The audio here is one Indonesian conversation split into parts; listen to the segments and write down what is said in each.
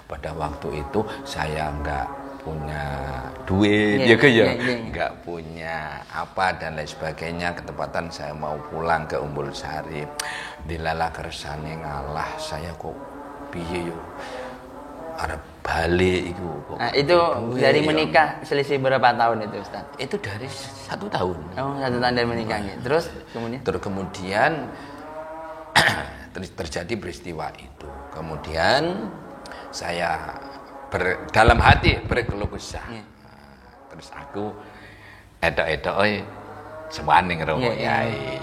pada waktu itu saya nggak punya duit, nggak punya apa dan lain sebagainya. Ketepatan saya mau pulang ke Umbul Sari, dilala kersane ngalah saya kok piye yo arep balik itu. Nah, itu dari menikah selisih berapa tahun itu, Ustaz? Itu dari 1 tahun. Oh, 1 tahun dari menikahnya. Terus kemudian terjadi peristiwa itu. Kemudian saya dalam hati berkeluh kesah. Terus aku edok-edok sewaning romo yai.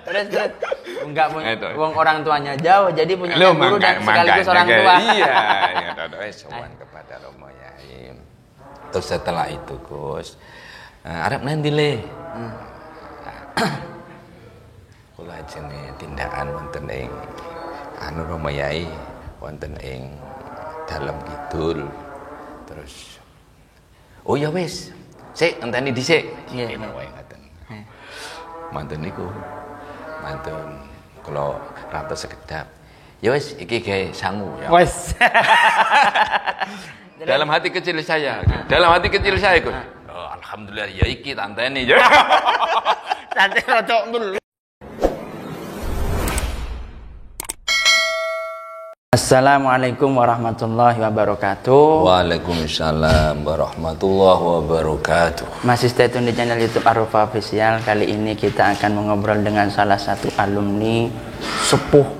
Terus enggak punya wong orang tuanya jauh jadi punya guru dan sekaligus orang tua. Iya, edok-edok sewan kepada romo yai. Terus setelah itu Gus, arep nanti le. Kula jenenge tindakan wonten ing anu romo yai wonten ing dalam kidul. Terus oh ya wis sik enteni dhisik wae ngaten. Mantun niku mantun kula ratus sekedap ya wis iki gawe sangu ya wis. dalam hati kecil saya Gus, oh, alhamdulillah ya iki tanteni ya. Tante rodok dulu. Assalamualaikum warahmatullahi wabarakatuh. Waalaikumsalam warahmatullahi wabarakatuh. Masih stay tune di channel YouTube Arufah Official. Kali ini kita akan mengobrol dengan salah satu alumni sepuh,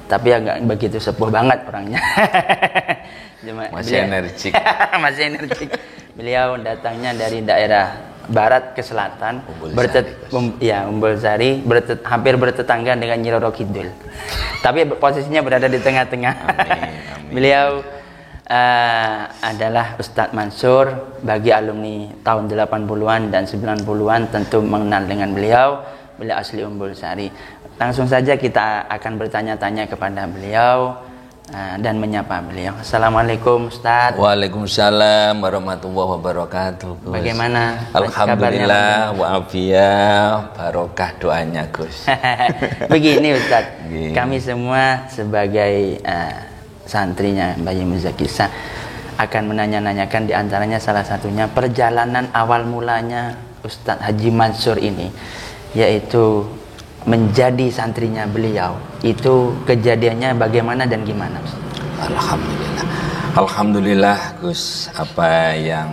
tapi agak begitu sepuh banget orangnya. Masih energik. Masih energik. Beliau datangnya dari daerah barat ke selatan, Umbul Sari, hampir bertetangga dengan Nyi Roro Kidul. Tapi posisinya berada di tengah-tengah. Amin. Beliau adalah Ustadz Mansur. Bagi alumni tahun 80-an dan 90-an tentu mengenal dengan beliau. Beliau asli Umbul Sari. Langsung saja kita akan bertanya-tanya kepada beliau dan menyapa beliau. Assalamualaikum Ustadz. Waalaikumsalam warahmatullahi wabarakatuh Gus. Bagaimana? Alhamdulillah wa'afiyah barokah doanya Gus. Begini Ustadz, kami semua sebagai santrinya Bayi Muzakisa akan menanya-nanyakan diantaranya salah satunya perjalanan awal mulanya Ustadz Haji Mansur ini, yaitu menjadi santrinya beliau. Itu kejadiannya bagaimana dan gimana? Alhamdulillah Gus, apa yang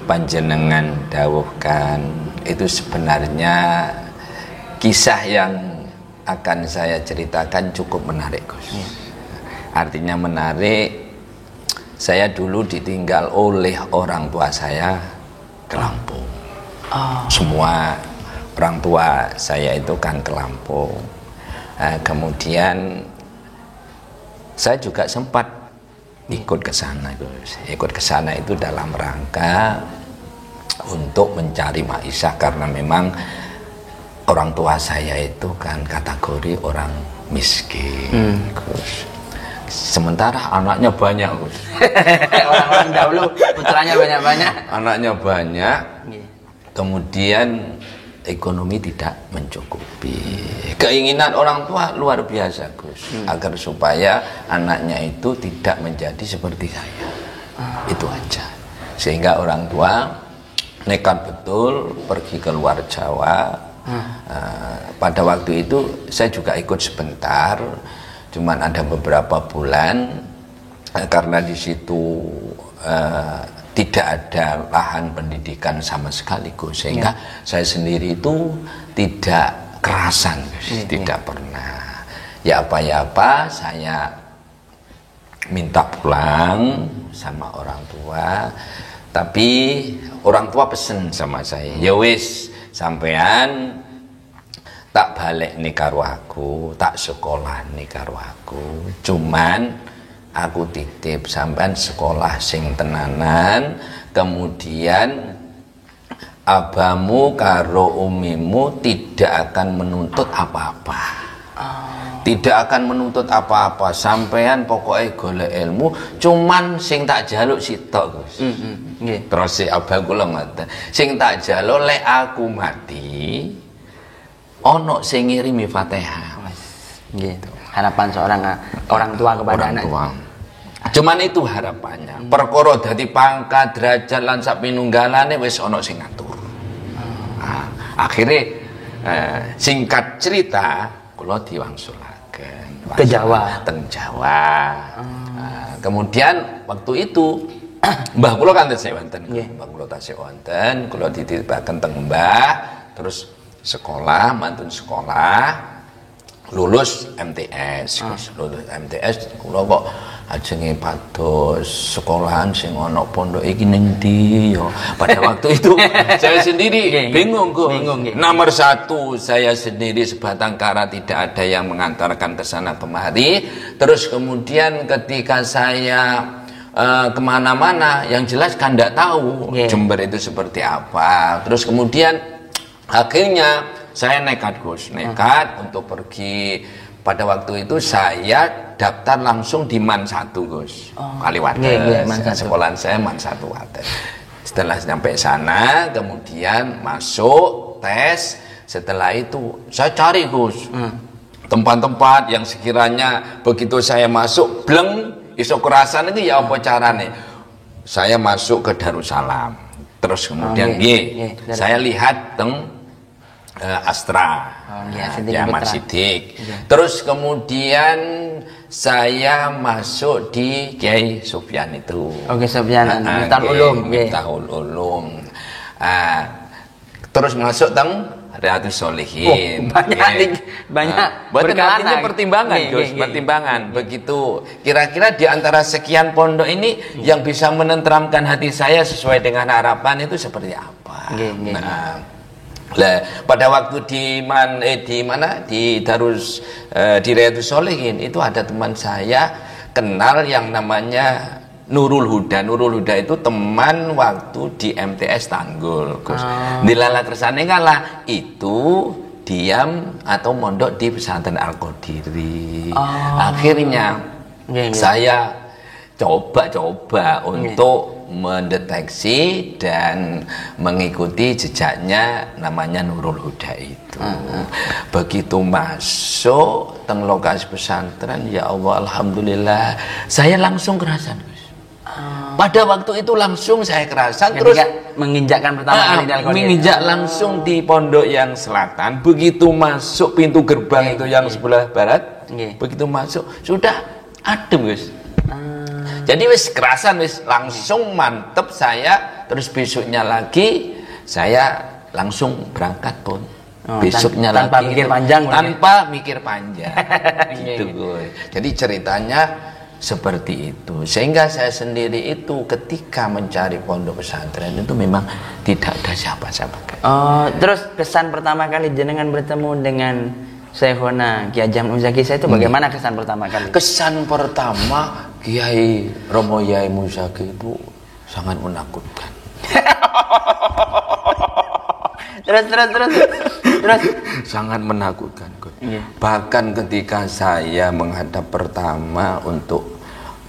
panjenengan dawuhkan itu sebenarnya kisah yang akan saya ceritakan cukup menarik Gus. Artinya menarik. Saya dulu ditinggal oleh orang tua saya ke Lampung. Semua orang tua saya itu kan ke Lampung. Kemudian saya juga sempat ikut ke sana, Gus. Ikut ke sana itu dalam rangka untuk mencari maisha, karena memang orang tua saya itu kan kategori orang miskin, Gus. Sementara anaknya banyak, Gus. Orang-orang dahulu putranya banyak-banyak. Anaknya banyak. Kemudian ekonomi tidak mencukupi. Keinginan orang tua luar biasa Gus, agar supaya anaknya itu tidak menjadi seperti saya. Itu aja. Sehingga orang tua nekat betul pergi ke luar Jawa. Pada waktu itu saya juga ikut sebentar, cuman ada beberapa bulan, karena di situ tidak ada lahan pendidikan sama sekali Gus, sehingga saya sendiri itu tidak kerasan Gus, tidak pernah. Ya apa saya minta pulang sama orang tua, tapi orang tua pesen sama saya, ya wis sampean tak balik nih karo aku, tak sekolah nih karo aku, cuman aku titip sampean sekolah sing tenanan, kemudian abamu karo umimu tidak akan menuntut apa-apa. Tidak akan menuntut apa-apa, sampean pokoknya golek ilmu, cuman sing tak jaluk sitok Gus. Terus si abang kula ngoten, sing tak jaluk lek aku mati ono sing ngirimi Fatihah. Gitu. harapan seorang orang tua kepada orang anak. tua. Cuman itu harapannya. Perkara dadi pangkat derajat lan sak pinunggalane wis ana sing ngatur. Nah, akhirnya singkat cerita kula diwangsulaken Ke Jawa. teng Jawa. Nah, kemudian waktu itu mbah kula kan tesih wonten. Mbah kula tesih wonten, kula dititipaken teng mbah, terus sekolah, mantun sekolah, lulus MTS. Lulus MTS kula kok ajenge pados sekolahan sing ana pondok iki ning ndi ya. Pada waktu itu saya sendiri bingung kok. Nomor satu, saya sendiri sebatang kara tidak ada yang mengantarkan ke sana kemari. Terus kemudian ketika saya kemana-mana, yang jelas kan tidak tahu Jember itu seperti apa. Terus kemudian akhirnya saya nekat Gus, untuk pergi. Pada waktu itu saya daftar langsung di MAN 1 Gus, Kaliwates. Sekolahan saya MAN 1 Wates. Setelah sampai sana, kemudian masuk tes. Setelah itu saya cari Gus tempat-tempat yang sekiranya begitu saya masuk bleng iso kerasan itu ya apa carane. Saya masuk ke Darussalam. Terus kemudian saya lihat teng Astra, Mas Sidik. Terus kemudian saya masuk di Kiai Sufyan itu. Oke, Sufyan, Miftahul Ulum. Terus masuk teng Riyadhus Shalihin. Banyak artinya pertimbangan, Gus, pertimbangan. Begitu kira-kira di antara sekian pondok ini yang bisa menenteramkan hati saya sesuai dengan harapan itu seperti apa. Lah pada waktu di Riyadhus Shalihin itu ada teman saya kenal yang namanya Nurul Huda. Nurul Huda itu teman waktu di MTS Tanggul, Gus. Dilala kersane kalah itu diam atau mondok di pesantren Al-Qadiri. Akhirnya saya coba untuk mendeteksi dan mengikuti jejaknya namanya Nurul Huda itu. Begitu masuk teng lokasi pesantren, ya Allah, alhamdulillah saya langsung kerasan Gus. Pada waktu itu langsung saya kerasan. Terus menginjakkan pertama kali menginjak langsung di pondok yang selatan. Begitu masuk pintu gerbang itu yang sebelah barat, begitu masuk sudah adem Gus. Jadi wis kerasan, wis langsung mantep saya. Terus besoknya lagi saya langsung berangkat pun. Besoknya tanpa lagi mikir panjang, tanpa mikir panjang. Gitu gue. Jadi ceritanya seperti itu. Sehingga saya sendiri itu ketika mencari pondok pesantren itu memang tidak ada siapa-siapa. Terus kesan pertama kali jenengan bertemu dengan Syekhona Kiai Haji Muzaki itu bagaimana kesan pertama kali? Kesan pertama Kiai Romo Yai Muzaki itu sangat menakutkan. terus sangat menakutkan. Bahkan ketika saya menghadap pertama untuk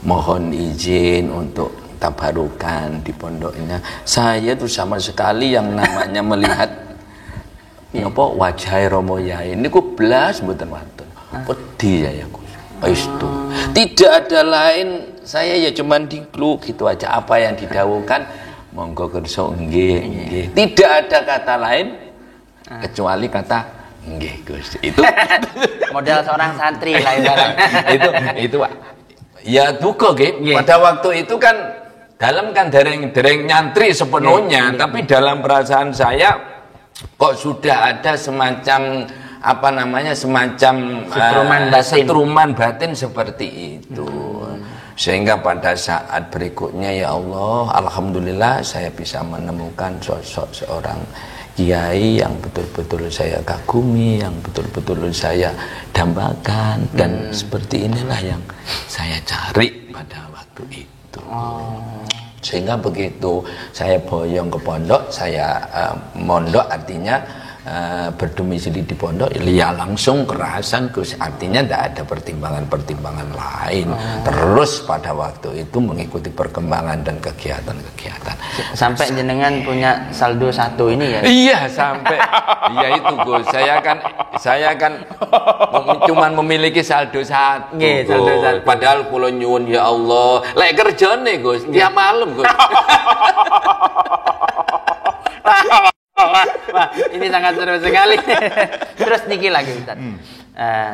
mohon izin untuk tabarukan di pondoknya, saya tuh sama sekali yang namanya melihat wajah Romo Yai ini ku belas mboten wonten. Pedih ya Gus. Itu tidak ada lain, saya ya cuman diklu gitu aja apa yang didhawuhkan monggo kersa nggih. Tidak ada kata lain kecuali kata nggih Gus. Itu model seorang santri lah itu ya duka nggih. Pada waktu itu kan dalam kan dereng nyantri sepenuhnya, tapi dalam perasaan saya kok sudah ada semacam setruman batin seperti itu. Sehingga pada saat berikutnya ya Allah, alhamdulillah saya bisa menemukan sosok seorang kiai yang betul-betul saya kagumi, yang betul-betul saya dambakan, dan seperti inilah yang saya cari pada waktu itu. Sehingga begitu saya boyong ke pondok, saya mondok artinya berdomisili di pondok, ya langsung kerasan Gus. Artinya tidak ada pertimbangan-pertimbangan lain. Terus pada waktu itu mengikuti perkembangan dan kegiatan-kegiatan. Sampai jenengan punya saldo 1 ini ya? Iya sampai, iya itu Gus. Saya kan cuman memiliki saldo 1. Nggih, saldo 1. Padahal kula nyuwun ya Allah, lek kerjane Gus, tiap malam Gus. Wah, ini sangat seru sekali. Terus niki lagi Ustaz.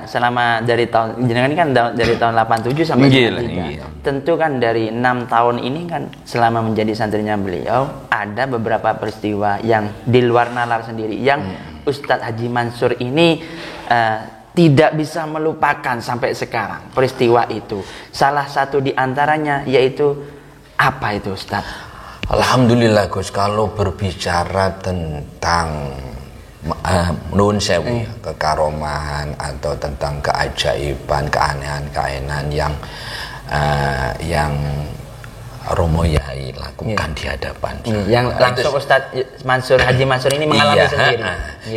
Selama dari tahun jenengan kan dari tahun 87 sampai 93. Tentu kan dari 6 tahun ini kan selama menjadi santrinya beliau ada beberapa peristiwa yang di luar nalar sendiri yang Ustadz Haji Mansur ini tidak bisa melupakan sampai sekarang peristiwa itu. Salah satu di antaranya yaitu apa itu Ustadz? Alhamdulillah Gus, kalau berbicara tentang nun sewu kekaromahan atau tentang keajaiban, keanehan-keanehan yang Romo Yai lakukan di hadapan yang langsung Ustadz Mansur Haji Mansur ini mengalami sendiri.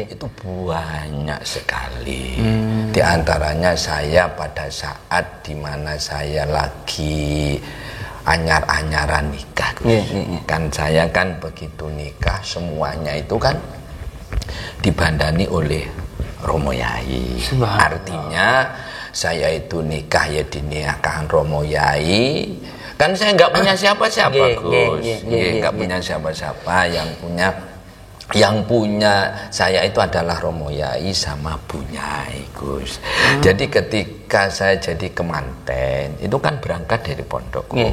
Itu banyak sekali. Di antaranya saya pada saat dimana saya lagi anyar-anyaran nikah, kan saya kan begitu nikah semuanya itu kan dibandani oleh Romo Yai. Artinya saya itu nikah ya dinikahkan Romo Yai. Kan saya nggak punya siapa-siapa Gus, nggak punya siapa-siapa. Yang punya saya itu adalah Romo Yai sama Bu Nyai Gus. Jadi ketika saya jadi kemanten itu kan berangkat dari pondok Gus.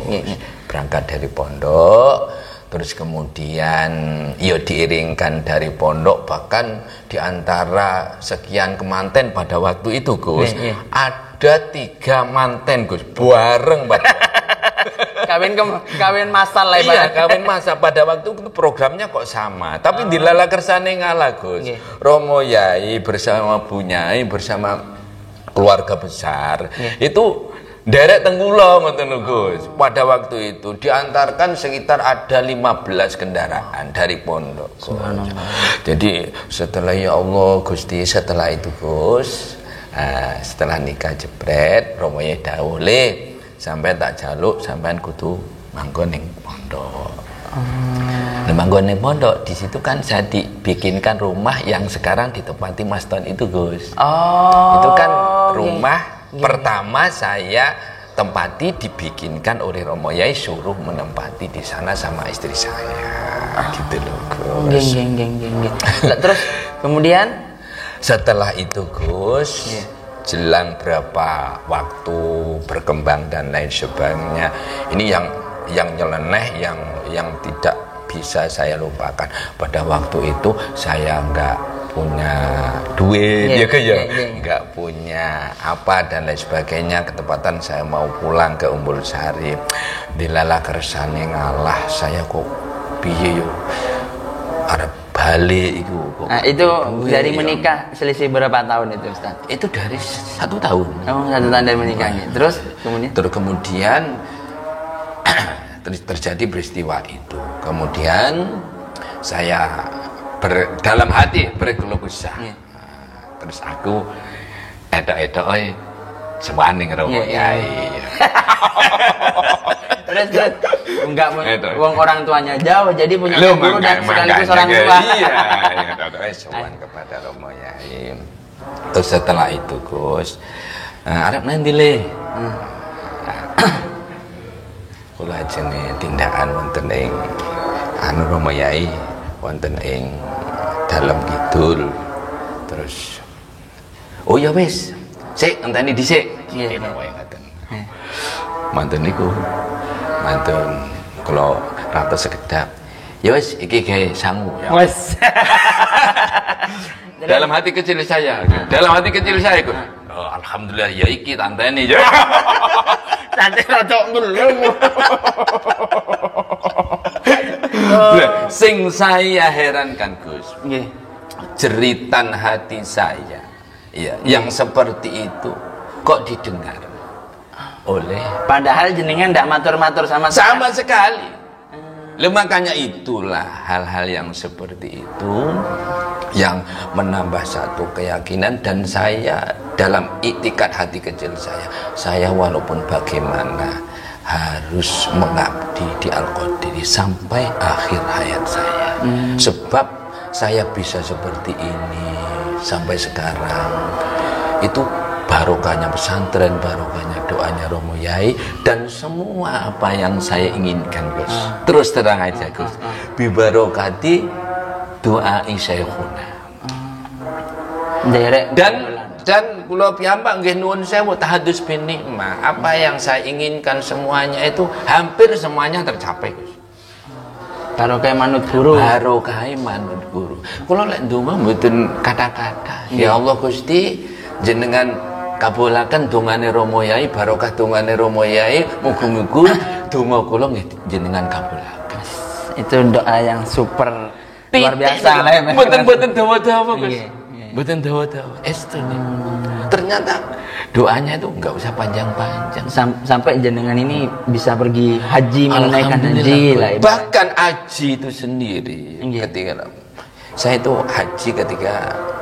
Berangkat dari pondok, terus kemudian diiringkan dari pondok, bahkan diantara sekian kemanten pada waktu itu Gus ada 3 manten Gus bareng kawin masal lah. Iya, kawin masa pada waktu itu programnya kok sama, tapi di Lala Kersane ngalah Gus. Romo Yai bersama Bu Nyai bersama keluarga besar itu derek tenggulong ngoten Gus. Pada waktu itu diantarkan sekitar ada 15 kendaraan dari pondok. Jadi setelah ya Allah Gusti, setelah itu Gus, setelah nikah jebret Romo Yai dawuh le sampai tak jaluk sampean kudu manggon ning pondok. Nah, manggon ning pondok di situ kan saya dibikinkan rumah yang sekarang ditempati Mas Ton itu Gus. Itu kan rumah pertama saya tempati dibikinkan oleh Romo Yai, suruh menempati di sana sama istri saya. Gitu loh Gus. Terus kemudian setelah itu Gus, jelang berapa waktu berkembang dan lain sebagainya, ini yang nyeleneh, yang tidak bisa saya lupakan. Pada waktu itu saya nggak punya duit, nggak punya apa dan lain sebagainya. Ketepatan saya mau pulang ke Umbul Sari, di Lala Kersane ngalah saya kok piye yo arep balik itu kok. Nah, itu dari menikah selisih berapa tahun itu Ustaz? Itu dari 1 tahun. 1 tahun dari menikahnya. Terus kemudian terjadi peristiwa itu. Kemudian saya dalam hati berkeluh kesah. Terus aku edok-edok sewaning Romo Yai. Terus enggak wong orang tuanya jauh jadi punya guru dan sekaligus orang tua. Iya, sowan kepada Romo Yai. Terus setelah itu Gus, arep nanti le. Kula ajenge tindakan wonten ing Romo Yai wonten ing dalem kidul. Terus oh ya wis, sik enteni dhisik. Kene wae ngoten. Mantun niku. Mantun kula ratus sekedap. Ya wis iki gawe sangu ya. Wis. Dalam hati kecil saya. Gus. Oh, alhamdulillah ya iki tanteni. Tante rodok ngelung. Sing saya herankan Gus. Nggih. Jeritan hati saya. Iya, yang seperti itu kok didengar oleh, padahal jenengan ndak matur-matur sama sekali. Makanya itulah hal-hal yang seperti itu yang menambah satu keyakinan, dan saya dalam iktikad hati kecil saya walaupun bagaimana harus mengabdi di Al-Qadiri sampai akhir hayat saya. Sebab saya bisa seperti ini sampai sekarang itu barokahnya pesantren, barokahnya doanya Romo Yai, dan semua apa yang saya inginkan, Gus. Terus terang aja, Gus. Bi barokati doa Syekhuna. Dan kula piyambak nggih nuwun sewu tahadus bin nikmah. Apa yang saya inginkan semuanya itu hampir semuanya tercapai, Gus. Barokah manut guru. Barokah manut guru. Kula lek ndonga mboten kata-kata. Ya Allah Gusti, jenengan kabulaken dongane Romo Yai, barokah dongane Romo Yai, muga-muga donga kula nggih jenengan kabulaken. Itu doa yang super luar biasa lah ya. Mboten dawa-dawa, Gus. Mboten dawa-dawa. Ternyata doanya itu enggak usah panjang-panjang. Sampai jenengan ini bisa pergi haji, menunaikan haji lah. Bahkan haji itu sendiri ketika saya itu haji ketika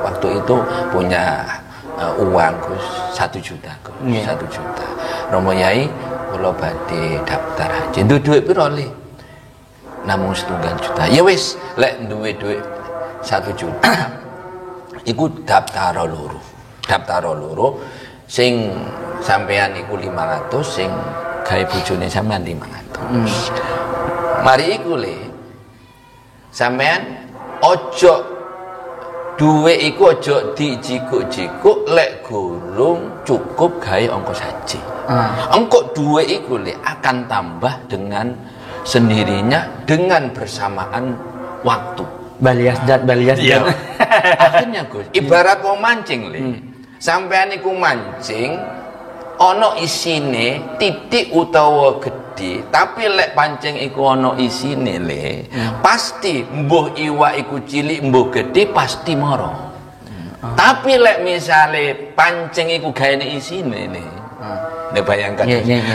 waktu itu punya uang, Gus, 1 juta, Gus. 1 juta. Romo Yai kula badhe daftar haji. Duwe piro le? Namung 1,5 juta. Ya wis, lek duwe dhuwit 1 juta. Iku daftar loro. Sing sampean iku 500, sing gawe bojone sampean 500. Mari iku le. Sampean ojo duwe iku ojo dijikuk-jikuk lek gurung cukup gawe ongkos haji. Engko duwe iku le akan tambah dengan sendirinya dengan bersamaan waktu. Balias dat. Akhirnya Gus, ibarat wong mancing le. Sampean iku mancing ana isine titik utawa gedhe, tapi lek pancing iku ana isine le, pasti mbuh iwak iku cilik mbuh gedhe pasti mara. Tapi lek misale pancing iku gaene isine le. Nek bayangkan.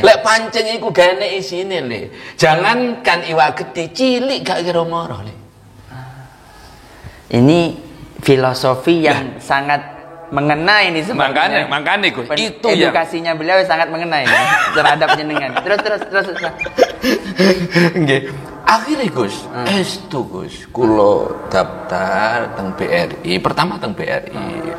Lek pancing iku gaene isine le, jangankan iwak gedhe, cilik gak kira mara le. Ini filosofi yang sangat mengena ini sebenarnya. Makanya Gus, itu edukasinya beliau sangat mengena ini terhadap jenengan. Terus. Nggih. Akhire Gus, estu Gus, kula daftar teng BRI, pertama teng BRI.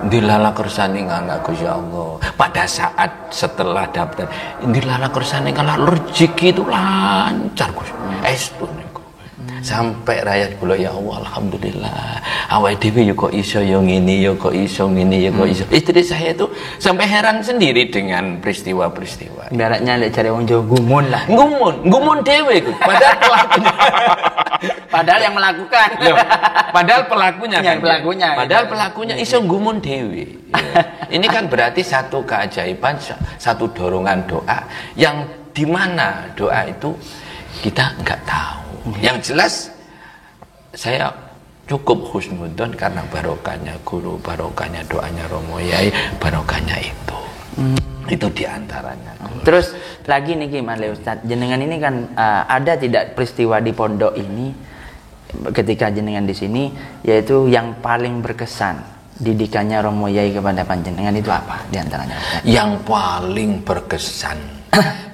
Dilala kersane anak Gus, ya Allah. Pada saat setelah daftar, dilala kersane kala rezeki itu lancar Gus. Estu niku. Sampai rakyat kula, ya Allah, alhamdulillah. Awake dhewe yo kok iso yo ngene, yo kok iso ngene, yo kok iso. Istri saya itu sampai heran sendiri dengan peristiwa-peristiwa. Ibaratnya lek cari wong Jawa gumun lah. Gumun dhewe Gus. Padahal pelakunya. Padahal yang melakukan. Loh, padahal pelakunya kan. Padahal gitu. pelakunya iso gumun dhewe. Ya. Ini kan berarti satu keajaiban, satu dorongan doa yang dimana doa itu kita enggak tahu. Yang jelas saya cukup husnudzon karena barokahnya guru, barokahnya doanya Romo Yai, barokahnya itu. Itu diantaranya. Terus lagi nih gimana Ustaz, jenengan ini kan ada tidak peristiwa di pondok ini ketika jenengan di sini, yaitu yang paling berkesan didikannya Romo Yai kepada panjenengan itu apa diantaranya Ustaz? Yang paling berkesan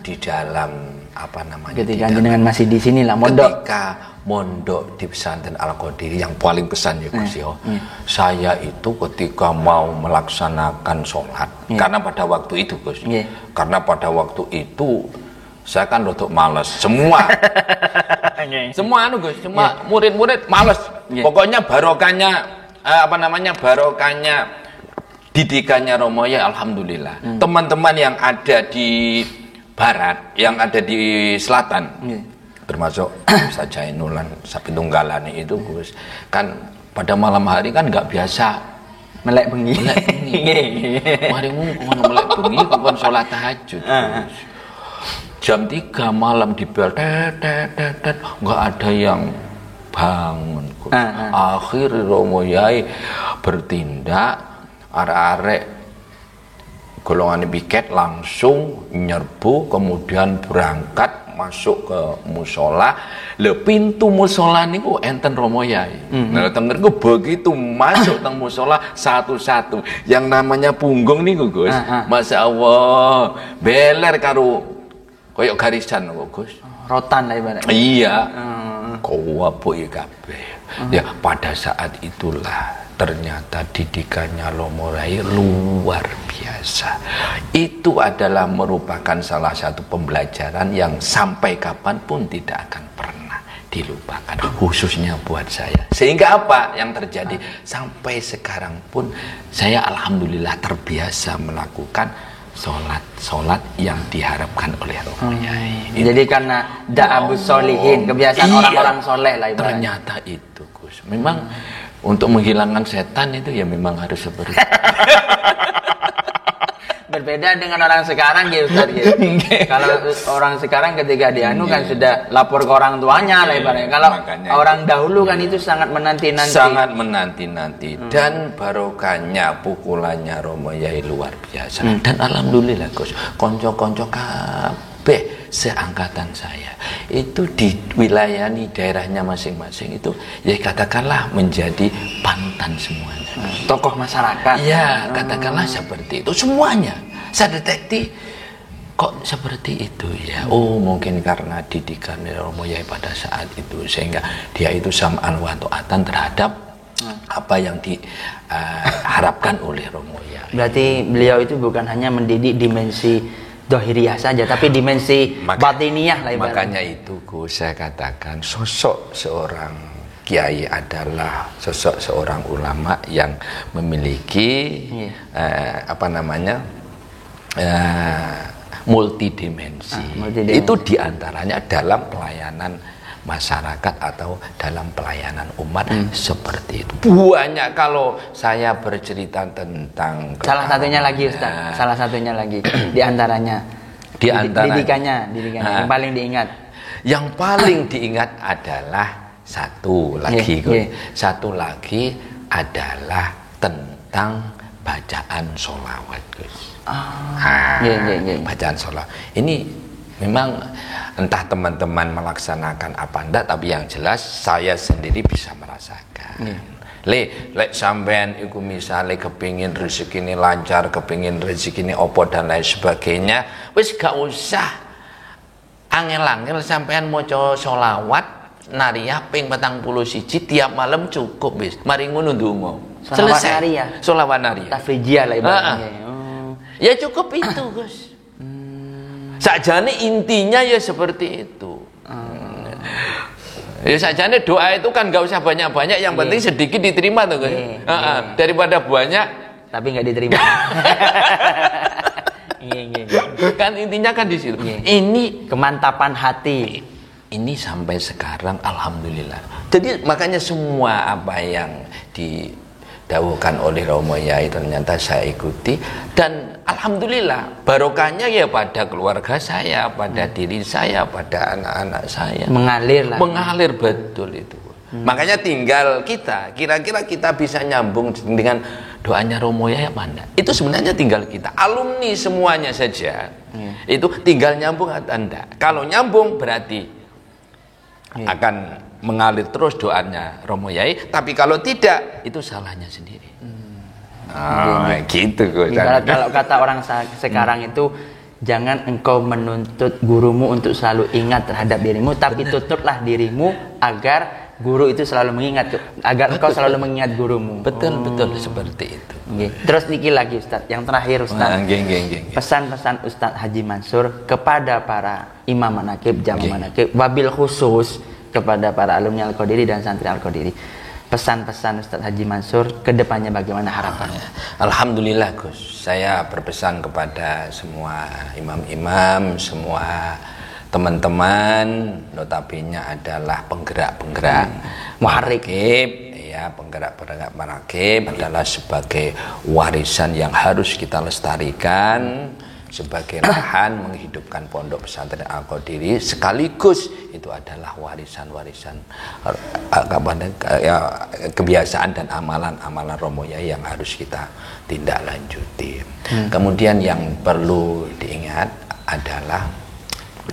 di dalam apa namanya, ketika jenengan masih di sini lah mondok, ketika mondok di pesantren Al-Qadiri, yang paling kesan ya Gus yo. Saya itu ketika mau melaksanakan sholat, karena pada waktu itu Gus, karena pada waktu itu saya kan rotok males semua. Semua anu Gus, semua murid-murid males. Pokoknya barokahnya barokahnya didikannya Romo Yai, alhamdulillah. Teman-teman yang ada di barat, yang ada di selatan, termasuk Ustaz Jainulan Sapitunggalane itu Gus, kan pada malam hari kan nggak biasa melek bengi. Mari ngomong melek bengi kapan sholat tahajud. Jam 3 malam di bel, nggak ada yang bangun. Akhir Romo Yai bertindak, arek-arek golongan piket langsung nyerbu, kemudian berangkat masuk ke musola, le pintu musola niku enten Romo Yai. Nah, teng niku begitu masuk teng musola satu-satu. Yang namanya punggung niku Gus. Masya Allah, beler karo koyok garisan kok Gus. Rotan lah ibaratnya. Iya. Kowaboi kabeh. Ya pada saat itulah ternyata didikannya Romo Yai luar biasa. Itu adalah merupakan salah satu pembelajaran yang sampai kapanpun tidak akan pernah dilupakan, khususnya buat saya. Sehingga apa yang terjadi? Sampai sekarang pun saya alhamdulillah terbiasa melakukan sholat yang diharapkan oleh Romo Yai. Jadi karena da'abus solihin, kebiasaan orang-orang soleh lah ibaratnya. Ternyata itu Gus. Memang untuk menghilangkan setan itu ya memang harus seperti itu. Berbeda dengan orang sekarang gitu Ustaz gitu. Kalau orang sekarang ketika dianu kan sudah lapor ke orang tuanya lah ibaratnya. Kalau orang dahulu kan itu sangat menanti-nanti. Sangat menanti-nanti dan barokahnya pukulannya Romo Yai luar biasa. Dan alhamdulillah Gus, konco-konco kabeh seangkatan saya itu di wilayah daerahnya masing-masing itu ya katakanlah menjadi pantan semuanya. Tokoh masyarakat. Ya, katakanlah seperti itu semuanya. Saya detekti kok seperti itu ya. Oh, mungkin karena didikan Romo Yai pada saat itu sehingga dia itu sam'an wa ta'atan terhadap apa yang diharapkan oleh Romo Yai. Berarti beliau itu bukan hanya mendidik dimensi dohiriyah saja, tapi dimensi batiniyah lah ibaratnya. Makanya itu saya katakan sosok seorang kiai adalah sosok seorang ulama yang memiliki multidimensi. Itu diantaranya dalam pelayanan masyarakat atau dalam pelayanan umat seperti itu. Banyak kalau saya bercerita tentang salah satunya lagi Ustaz, salah satunya lagi diantaranya didikannya yang paling diingat. Yang paling diingat adalah satu lagi adalah tentang bacaan sholawat Gus. Bacaan sholawat ini memang entah teman-teman melaksanakan apa enggak, tapi yang jelas saya sendiri bisa merasakan. Lek sampean iku misale kepingin rezeki ini lancar, kepingin rezeki ini opo dan lain sebagainya, wis gak usah angel-angel sampean maca sholawat nariyah ping 41 tiap malam cukup wis. Mari ngono ndonga. Selesai. Sholawat nariyah. Tafrijiyah lah ibaratnya. Ya cukup itu, Gus. Sakjane intinya ya seperti itu. Ya sakjane doa itu kan gak usah banyak-banyak, yang penting sedikit diterima tuh, Gus. Daripada banyak tapi nggak diterima. Kan intinya kan di situ. Ini kemantapan hati. Ini sampai sekarang alhamdulillah. Jadi makanya semua apa yang didawuhkan oleh Romo Yai ternyata saya ikuti, dan alhamdulillah barokahnya ya pada keluarga saya, pada diri saya, pada anak-anak saya. Mengalir betul itu. Makanya tinggal kita, kira-kira kita bisa nyambung dengan doanya Romo Yai apa enggak? Itu sebenarnya tinggal kita, alumni semuanya saja. Itu tinggal nyambung atau enggak. Kalau nyambung berarti akan mengalir terus doanya Romo Yai, tapi kalau tidak itu salahnya sendiri. Gitu kok. Kalau kata orang sekarang itu, jangan engkau menuntut gurumu untuk selalu ingat terhadap dirimu, tapi tutuplah dirimu agar guru itu selalu mengingat, agar engkau selalu mengingat gurumu. Betul seperti itu. Terus niki lagi Ustaz, yang terakhir Ustaz. Pesan-pesan Ustaz Haji Mansur kepada para imam manaqib, jamaah manaqib, wabil khusus kepada para alumni Al-Qadiri dan santri Al-Qadiri. Pesan-pesan Ustaz Haji Mansur ke depannya bagaimana harapannya? Alhamdulillah Gus, saya berpesan kepada semua imam-imam, semua teman-teman, notabene adalah penggerak-penggerak manaqib, ya, penggerak-penggerak manaqib adalah sebagai warisan yang harus kita lestarikan, sebagai lahan menghidupkan pondok pesantren Al-Qadiri, sekaligus itu adalah warisan-warisan kebiasaan dan amalan-amalan Romo Yai yang harus kita tindak lanjuti. Kemudian yang perlu diingat adalah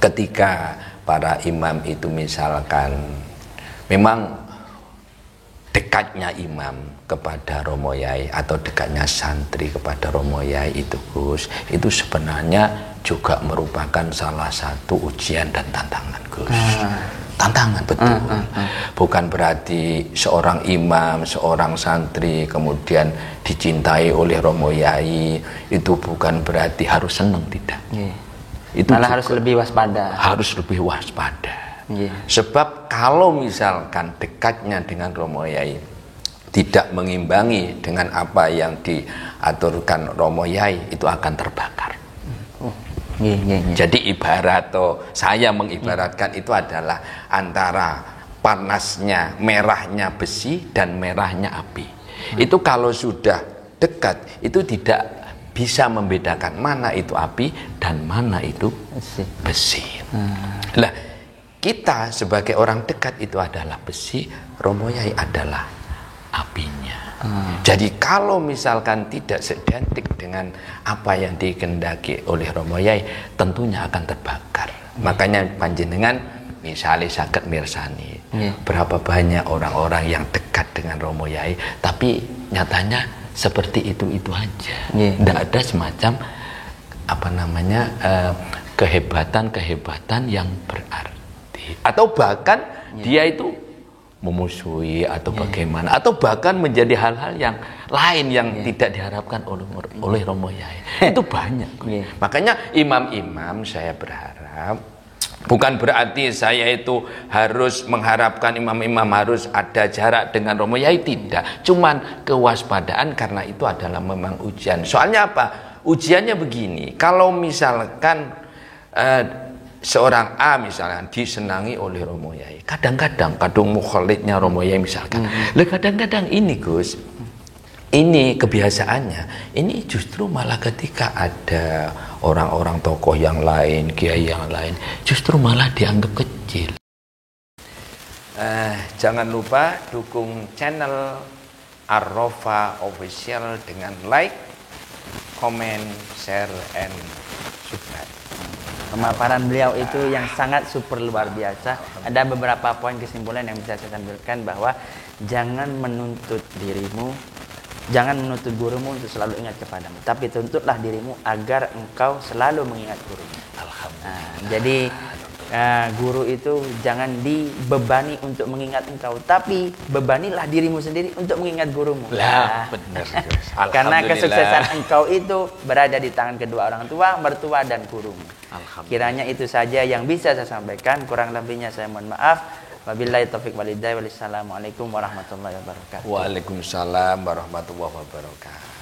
ketika para imam itu misalkan memang dekatnya imam kepada Romo Yai atau dekatnya santri kepada Romo Yai itu Gus, itu sebenarnya juga merupakan salah satu ujian dan tantangan Gus. Tantangan betul. Bukan berarti seorang imam, seorang santri kemudian dicintai oleh Romo Yai itu bukan berarti harus senang, tidak. Itu malah harus lebih waspada. Harus lebih waspada. Sebab kalau misalkan dekatnya dengan Romo Yai tidak mengimbangi dengan apa yang diaturkan Romo Yai, itu akan terbakar. Jadi ibarat, atau saya mengibaratkan itu adalah antara panasnya, merahnya besi dan merahnya api. Itu kalau sudah dekat, itu tidak bisa membedakan mana itu api dan mana itu besi. Lah, kita sebagai orang dekat itu adalah besi, Romo Yai adalah apinya. Jadi kalau misalkan tidak sedentik dengan apa yang dikehendaki oleh Romo Yai, tentunya akan terbakar. Makanya panjenengan misalnya saged mirsani, berapa banyak orang-orang yang dekat dengan Romo Yai, tapi nyatanya seperti itu aja. Tidak ada semacam kehebatan yang berarti. Atau bahkan dia itu memusuhi atau bagaimana, atau bahkan menjadi hal-hal yang lain yang tidak diharapkan oleh Romo Yai. Itu banyak. Makanya imam-imam, saya berharap bukan berarti saya itu harus mengharapkan imam-imam harus ada jarak dengan Romo Yai, tidak. Cuman kewaspadaan, karena itu adalah memang ujian. Soalnya apa? Ujiannya begini, kalau misalkan seorang A misalnya disenangi oleh Romo Yai, kadang-kadang kadung mukhalidnya Romo Yai misalkan, kadang-kadang ini Gus, ini kebiasaannya, ini justru malah ketika ada orang-orang tokoh yang lain, kiai yang lain, justru malah dianggap kecil. Jangan lupa dukung channel Ar-Rofa Official dengan like, comment, share, and subscribe. Pemaparan beliau itu yang sangat super luar biasa. Ada beberapa poin kesimpulan yang bisa saya sampaikan, bahwa jangan menuntut dirimu, jangan menuntut gurumu untuk selalu ingat kepadamu, tapi tuntutlah dirimu agar engkau selalu mengingat gurumu. Jadi guru itu jangan dibebani untuk mengingat engkau, tapi bebanilah dirimu sendiri untuk mengingat gurumu. Benar. Karena kesuksesan engkau itu berada di tangan kedua orang tua, mertua, dan gurumu. Kiranya itu saja yang bisa saya sampaikan. Kurang lebihnya saya mohon maaf. Wabillahi taufiq walhidayah. Wassalamualaikum warahmatullahi wabarakatuh. Waalaikumsalam warahmatullahi wabarakatuh.